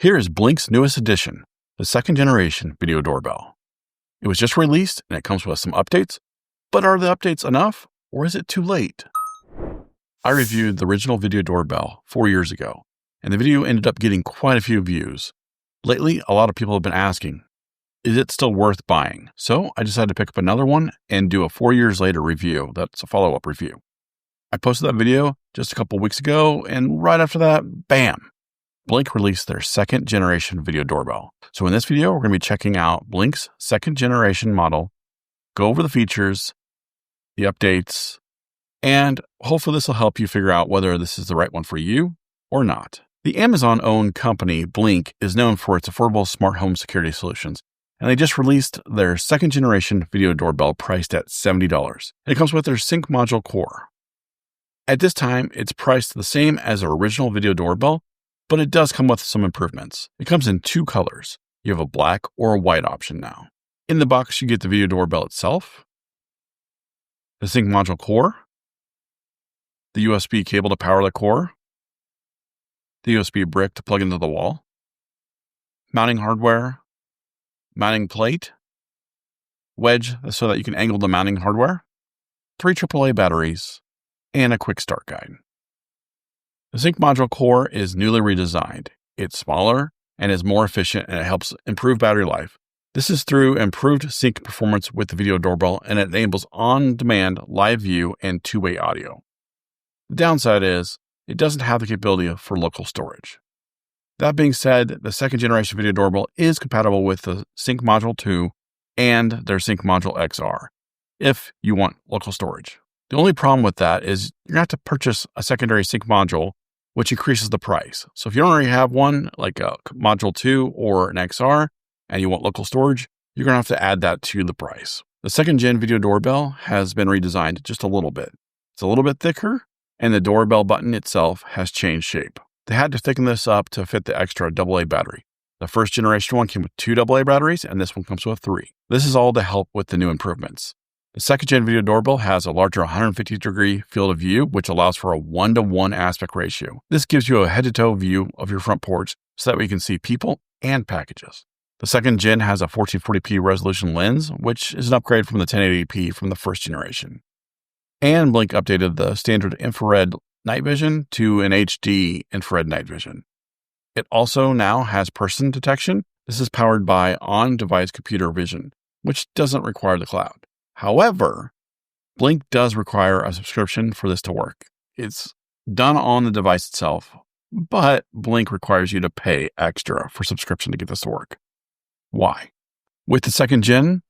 Here is Blink's newest addition, the second generation video doorbell. It was just released and it comes with some updates, but are the updates enough or is it too late? I reviewed the original video doorbell 4 years ago, and the video ended up getting quite a few views. Lately, a lot of people have been asking, is it still worth buying? So I decided to pick up another one and do a 4 years later review. That's a follow-up review. I posted that video just a couple weeks ago, and right after that, bam! Blink released their second generation video doorbell. So in this video, we're going to be checking out Blink's second generation model, go over the features, the updates, and hopefully this will help you figure out whether this is the right one for you or not. The Amazon-owned company Blink is known for its affordable smart home security solutions, and they just released their second generation video doorbell priced at $70. It comes with their 𝐬𝐨𝐫𝐞 core. At this time, it's priced the same as their original video doorbell, but it does come with some improvements. It comes in 2 colors. You have a black or a white option now. In the box, you get the video doorbell itself, the 𝐬𝐨𝐫𝐞 core, the USB cable to power the core, the USB brick to plug into the wall, mounting hardware, mounting plate, wedge so that you can angle the mounting hardware, 3 AAA batteries, and a quick start guide. The 𝐬𝐨𝐫𝐞 core is newly redesigned. It's smaller and is more efficient, and it helps improve battery life. This is through improved sync performance with the video doorbell, and it enables on-demand live view and 2-way audio. The downside is it doesn't have the capability for local storage. That being said, the second generation video doorbell is compatible with the Sync Module 2 and their Sync Module XR if you want local storage. The only problem with that is you're going to have to purchase a secondary sync module, which increases the price. So if you don't already have one, like a Module 2 or an XR, and you want local storage, you're going to have to add that to the price. The second gen video doorbell has been redesigned just a little bit. It's a little bit thicker, and the doorbell button itself has changed shape. They had to thicken this up to fit the extra AA battery. The first generation one came with 2 AA batteries, and this one comes with 3. This is all to help with the new improvements. The second gen video doorbell has a larger 150-degree field of view, which allows for a 1:1 aspect ratio. This gives you a head-to-toe view of your front porch so that we can see people and packages. The second gen has a 1440p resolution lens, which is an upgrade from the 1080p from the first generation. And Blink updated the standard infrared night vision to an HD infrared night vision. It also now has person detection. This is powered by on-device computer vision, which doesn't require the cloud. However, Blink does require a subscription for this to work. It's done on the device itself, but Blink requires you to pay extra for subscription to get this to work. Why? With the second gen,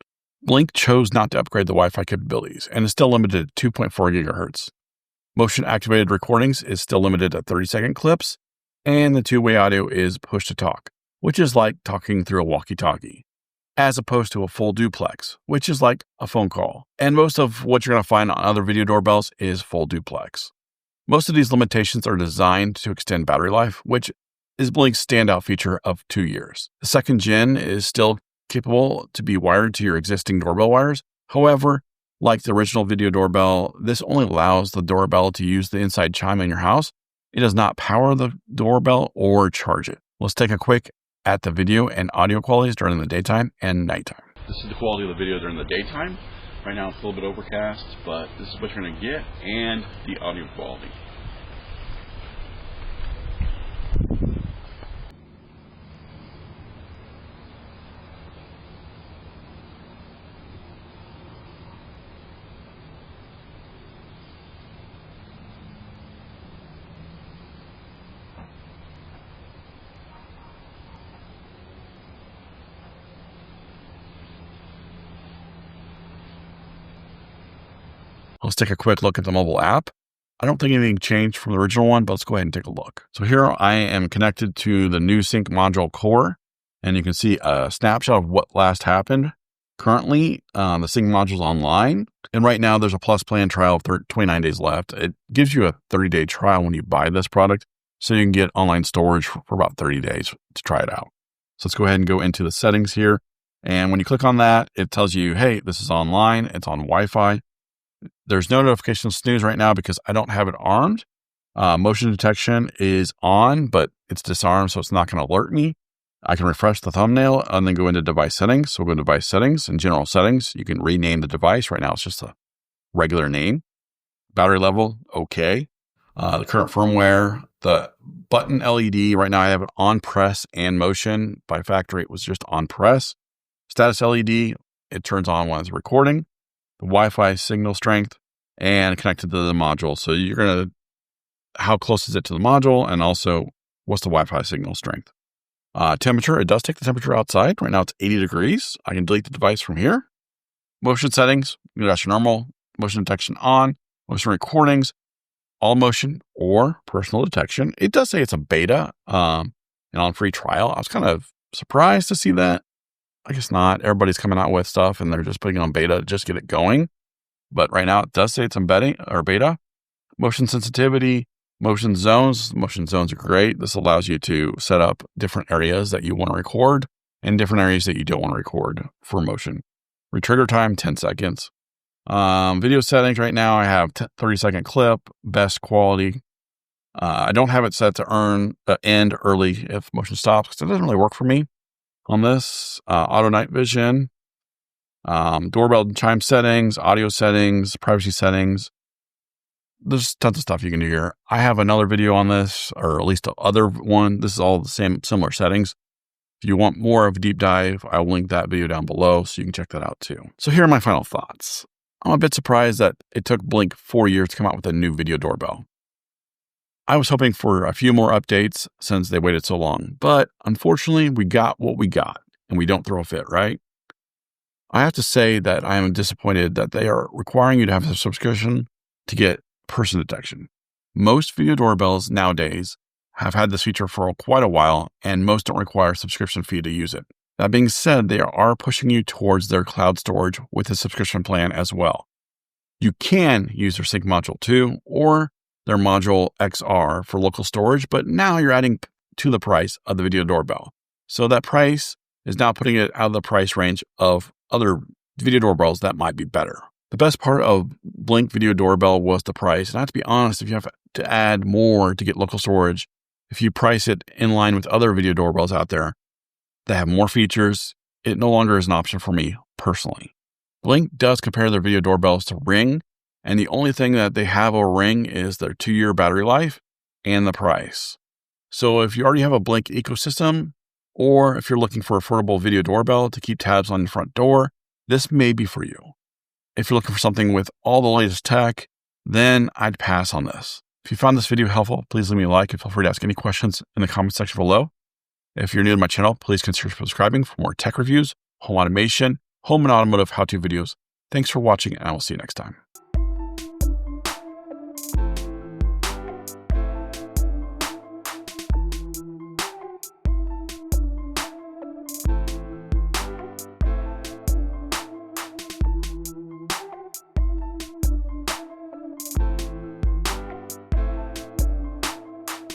Blink chose not to upgrade the Wi-Fi capabilities and is still limited to 2.4 gigahertz. Motion-activated recordings is still limited to 30-second clips, and the 2-way audio is push-to-talk, which is like talking through a walkie-talkie, as opposed to a full duplex, which is like a phone call. And most of what you're going to find on other video doorbells is full duplex. Most of these limitations are designed to extend battery life, which is Blink's standout feature of 2 years. The second gen is still capable to be wired to your existing doorbell wires. However, like the original video doorbell, this only allows the doorbell to use the inside chime in your house. It does not power the doorbell or charge it. Let's take a quick at the video and audio qualities during the daytime and nighttime. This is the quality of the video during the daytime. Right now it's a little bit overcast, but this is what you're going to get, and the audio quality. Let's take a quick look at the mobile app. I don't think anything changed from the original one, but let's go ahead and take a look. So here I am connected to the new Sync Module core, and you can see a snapshot of what last happened. Currently, the Sync Module is online, and right now there's a plus plan trial of 29 days left. It gives you a 30-day trial when you buy this product, so you can get online storage for about 30 days to try it out. So let's go ahead and go into the settings here. And when you click on that, it tells you, hey, this is online, it's on Wi-Fi. There's no notification snooze right now because I don't have it armed. Motion detection is on, but it's disarmed, so it's not going to alert me. I can refresh the thumbnail and then go into device settings. So we'll go to device settings and general settings. You can rename the device. Right now, it's just a regular name. Battery level, okay. The current firmware, the button LED, right now I have it on press and motion. By factory, it was just on press. Status LED, it turns on when it's recording. The Wi-Fi signal strength and connected to the module. So you're going to, how close is it to the module? And also, what's the Wi-Fi signal strength? Temperature, it does take the temperature outside. Right now it's 80 degrees. I can delete the device from here. Motion settings, you got your normal motion detection on, motion recordings, all motion or personal detection. It does say it's a beta and on free trial. I was kind of surprised to see that. I guess not. Everybody's coming out with stuff and they're just putting it on beta to just get it going. But right now it does say it's embedding or beta. Motion sensitivity, motion zones. Motion zones are great. This allows you to set up different areas that you want to record and different areas that you don't want to record for motion. Retrigger time, 10 seconds. Video settings right now, I have 30-second clip, best quality. I don't have it set to end early if motion stops because it doesn't really work for me on this. Auto night vision, doorbell chime settings, audio settings, privacy settings. There's tons of stuff you can do here. I have another video on this, or at least the other one. This is all the same, similar settings. If you want more of a deep dive, I will link that video down below so you can check that out too. So here are my final thoughts. I'm a bit surprised that it took Blink 4 years to come out with a new video doorbell. I was hoping for a few more updates since they waited so long, but unfortunately we got what we got and we don't throw a fit, right? I have to say that I am disappointed that they are requiring you to have a subscription to get person detection. Most video doorbells nowadays have had this feature for quite a while, and most don't require a subscription fee to use it. That being said, they are pushing you towards their cloud storage with a subscription plan as well. You can use their sync module too, or their module XR for local storage, but now you're adding to the price of the video doorbell. So that price is now putting it out of the price range of other video doorbells that might be better. The best part of Blink Video Doorbell was the price. And I have to be honest, if you have to add more to get local storage, if you price it in line with other video doorbells out there that have more features, it no longer is an option for me personally. Blink does compare their video doorbells to Ring, and the only thing that they have over Ring is their 2-year battery life and the price. So if you already have a Blink ecosystem, or if you're looking for affordable video doorbell to keep tabs on your front door, this may be for you. If you're looking for something with all the latest tech, then I'd pass on this. If you found this video helpful, please leave me a like and feel free to ask any questions in the comment section below. If you're new to my channel, please consider subscribing for more tech reviews, home automation, home and automotive how-to videos. Thanks for watching, and I will see you next time.